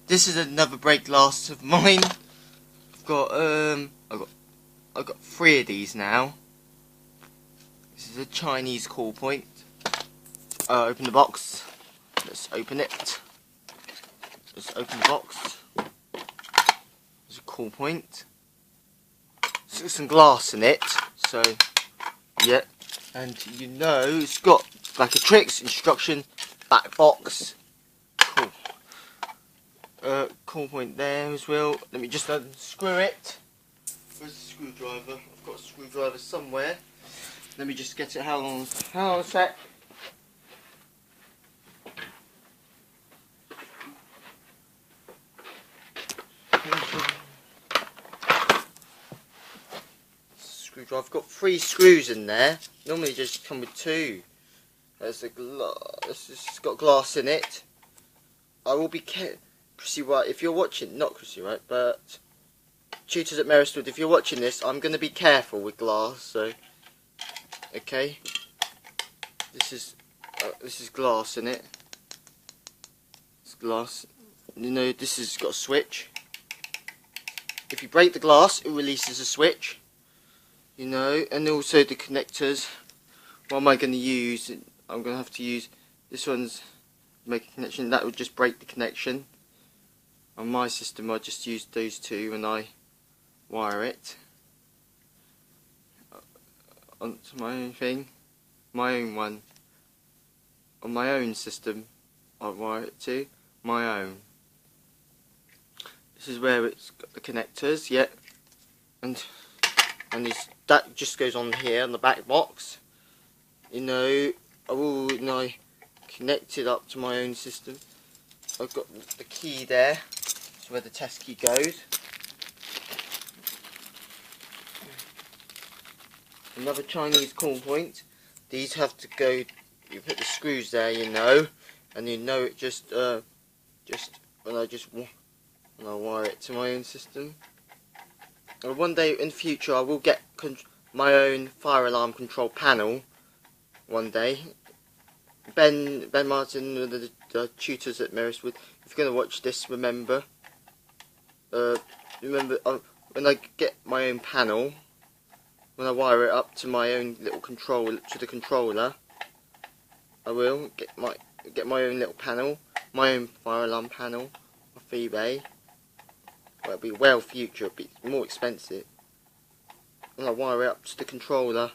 this is another break glass of mine. I've got 3 of these now. This is a Chinese call point. Open the box. Let's open it. Let's open the box. There's a call point. It's got some glass in it, so yeah. And you know it's got like a tricks instruction back box. Cool. Call point there as well. Let me just unscrew it. Where's the screwdriver? I've got a screwdriver somewhere. Let me just get it. How long a sec. Screwdriver. I've got 3 screws in there. Normally just come with 2. There's a glass. It's got glass in it. I will be Chrissy White. If you're watching, not Chrissy White, but Tutors at Merristwood. If you're watching this, I'm going to be careful with glass. So, okay. This is glass in it. It's glass. You know, this has got a switch. If you break the glass, it releases a switch. You know, and also the connectors. What am I going to use? I'm going to have to use this one's make a connection. That would just break the connection. On my system, I just use those 2 when I wire it onto my own thing, my own one. On my own system, I wire it to my own. This is where it's got the connectors, yeah, and that just goes on here on the back box. You know, I will now connect it up to my own system. I've got the key there, that's where the test key goes. Another Chinese call point. These have to go. You put the screws there, you know, and you know it just when I wire it to my own system. And one day in the future, I will get my own fire alarm control panel. One day, Ben Martin, the Tutors at Merristwood. If you're going to watch this, remember when I get my own panel, when I wire it up to my own little controller, to the controller, I will get my own little panel, my own fire alarm panel off eBay. Well, it'll be well future, it'll be more expensive. And I wire it up to the controller.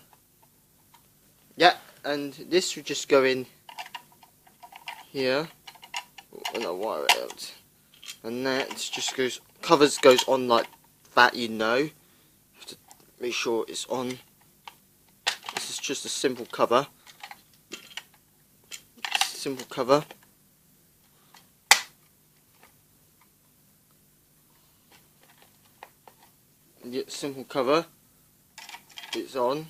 Yeah, and this would just go in here when I wire it out. And that just goes on like that, you know. Have to make sure it's on. This is just a simple cover. Simple cover. Yeah, simple cover. It's on.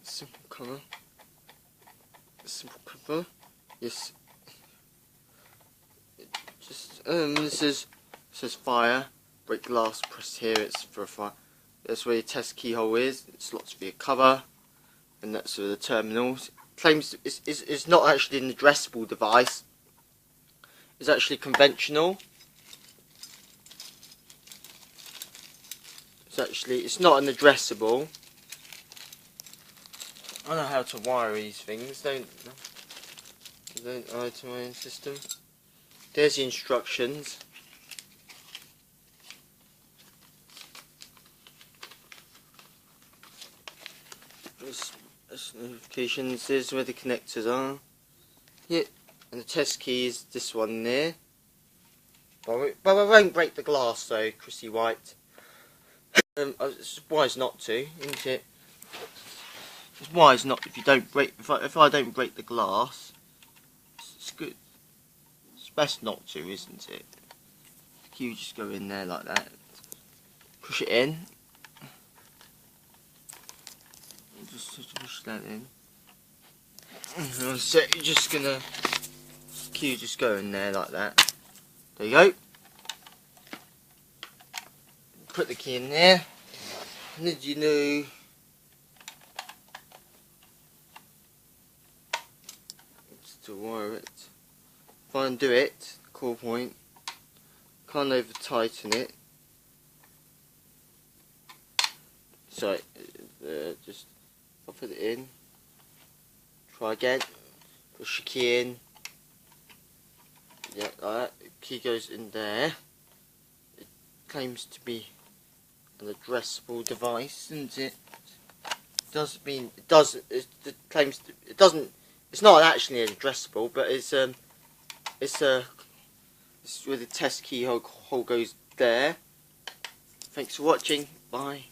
Simple cover. Simple cover. Yes. This says fire. Break glass. Press here. It's for a fire. That's where your test keyhole is. It slots for your cover, and that's for the terminals. Claims it's not actually an addressable device. It's actually conventional. It's not an addressable. I know how to wire these things. Don't I to my own system. There's the instructions. There's notifications. There's where the connectors are. Yeah, and the test key is this one there. But I won't break the glass though, Chrissy White. It's wise not to, isn't it? It's wise not if you don't break. If I don't break the glass, it's good. It's best not to, isn't it? You just go in there like that, push it in. Just push that in. So you're just gonna. You just go in there like that. There you go. Put the key in there. And did you know? To wire it. If I undo it, call point, can't over tighten it. Sorry, just I'll put it in. Try again. Push the key in. Yeah, like that. The key goes in there. It claims to be an addressable device, isn't it? Doesn't mean it doesn't. It claims to, it doesn't. It's not actually addressable, but it's where the test key hole goes there. Thanks for watching. Bye.